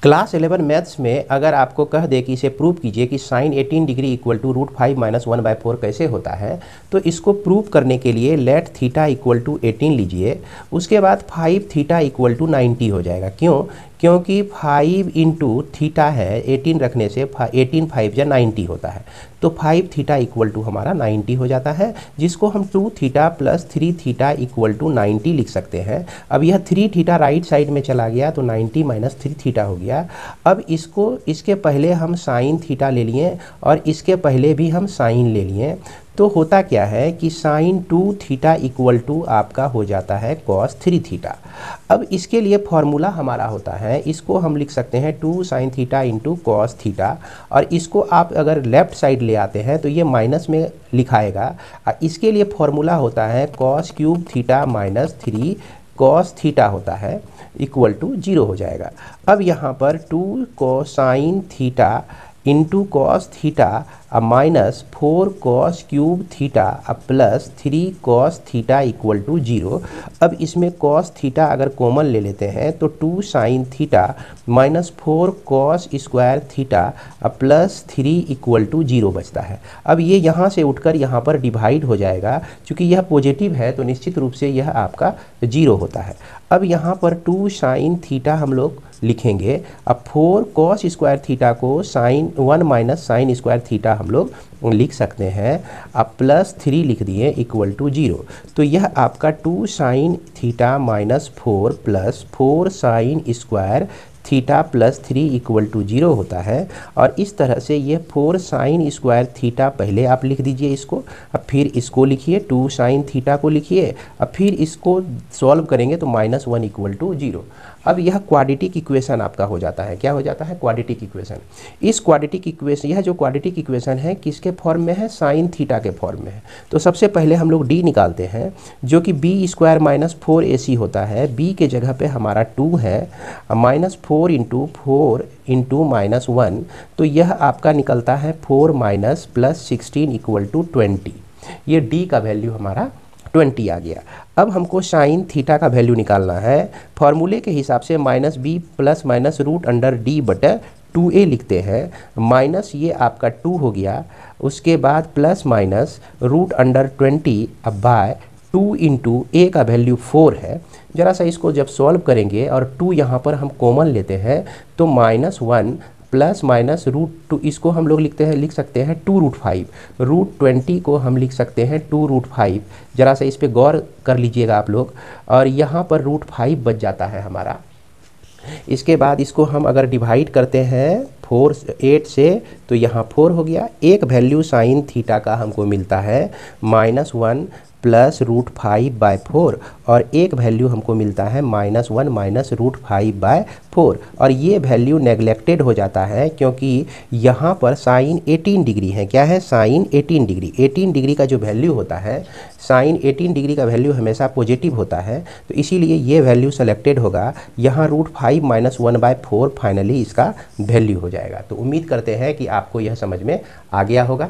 Class 11 maths में अगर आपको कह दे कि इसे प्रूव कीजिए कि साइन 18 डिग्री इक्वल टू √5 - 1/4 कैसे होता है, तो इसको प्रूव करने के लिए लेट थीटा इक्वल टू 18 लीजिए। उसके बाद 5 थीटा इक्वल टू 90 हो जाएगा। क्यों? क्योंकि 5 इंटू थीटा है, 18 रखने से 18 5 या 90 होता है, तो 5 थीटा इक्वल टू हमारा 90 हो जाता है, जिसको हम 2 theta plus 3 theta equal to 90 लिख सकते हैं। अब यह 3 थीटा राइट साइड में चला गया तो 90 माइनस 3 थीटा हो गया। अब इसके पहले हम साइन थीटा ले लिए और इसके पहले भी हम साइन ले लिए, तो होता क्या है कि साइन 2 थीटा इक्वल टू आपका हो जाता है कॉस 3 थीटा। अब इसके लिए फॉर्मूला हमारा होता है, इसको हम लिख सकते हैं 2 sine theta into cos theta, और इसको आप अगर लेफ्ट साइड ले आते हैं तो ये माइनस में लिखाएगा। इसके लिए फॉर्मूला होता है cos cube theta minus 3 cos theta होता है इक्वल टू 0 हो जाएगा। अब यहाँ पर 2 cosine theta into cos theta minus 4 cos cube theta plus 3 cos theta equal to 0। अब इसमें कॉस थीटा अगर कॉमन ले लेते हैं तो 2 sine theta minus 4 cos square theta plus 3 equal to 0 बचता है। अब ये यहाँ से उठकर यहाँ पर डिवाइड हो जाएगा, क्योंकि यह पॉजिटिव है तो निश्चित रूप से यह आपका 0 होता है। अब यहाँ पर 2 साइन थीटा हम लोग लिखेंगे। अब 4 कॉस स्क्वायर थीटा को sine 1 minus sine square theta हम लोग लिख सकते हैं। अब प्लस 3 लिख दिए इक्वल टू 0। तो यह आपका 2 sine theta minus 4 plus 4 sine square theta plus 3 equal to 0 होता है। और इस तरह से ये 4 साइन स्क्वायर थीटा पहले आप लिख दीजिए इसको, अब फिर इसको लिखिए 2 साइन थीटा को लिखिए, अब फिर इसको सॉल्व करेंगे तो -1 इक्वल टू 0। अब यह क्वाड्रेटिक इक्वेशन आपका हो जाता है। क्या हो जाता है? Quadratic equation. इस क्वाड्रेटिक इक्वेशन, यह जो क्वाड्रेटिक इक्वेशन है किसके फॉर्म में है? साइन थीटा के फॉर्म में है। तो सबसे पहले हम लोग डी निकालते हैं, जो कि बी स्क्वायर माइनस 4ac होता है। बी के जगह पे हमारा 2 है, माइनस 4 इंटू माइनस 1, तो यह आपका निकलता है 4 माइनस प्लस 16 इक्वल टू 20। ये डी का वैल्यू हमारा 20 आ गया। अब हमको साइन थीटा का वैल्यू निकालना है। फॉर्मूले के हिसाब से minus B plus minus root under D बटे 2a लिखते हैं। माइनस ये आपका 2 हो गया, उसके बाद प्लस माइनस रूट अंडर 20 अब बाय 2 इंटू ए का वैल्यू 4 है। ज़रा सा इसको जब सॉल्व करेंगे और 2 यहाँ पर हम कॉमन लेते हैं तो -1 प्लस माइनस √2, इसको हम लोग लिख सकते हैं 2√5। √20 को हम लिख सकते हैं 2√5। ज़रा सा इस पे गौर कर लीजिएगा आप लोग, और यहाँ पर √5 बच जाता है हमारा। इसके बाद इसको हम अगर डिवाइड करते हैं 8 से तो यहाँ 4 हो गया। एक वैल्यू साइन थीटा का हमको मिलता है -1 प्लस √5/4, और एक वैल्यू हमको मिलता है -1 माइनस √5/4। और ये वैल्यू नेग्लेक्टेड हो जाता है, क्योंकि यहाँ पर साइन 18 डिग्री है। क्या है? Sign 18 degree. 18 डिग्री का जो वैल्यू होता है, साइन 18 डिग्री का वैल्यू हमेशा पॉजिटिव होता है, तो इसीलिए ये वैल्यू सेलेक्टेड होगा। यहाँ √5 माइनस 1/4 फाइनली इसका वैल्यू हो जाएगा। तो उम्मीद करते हैं कि आपको यह समझ में आ गया होगा।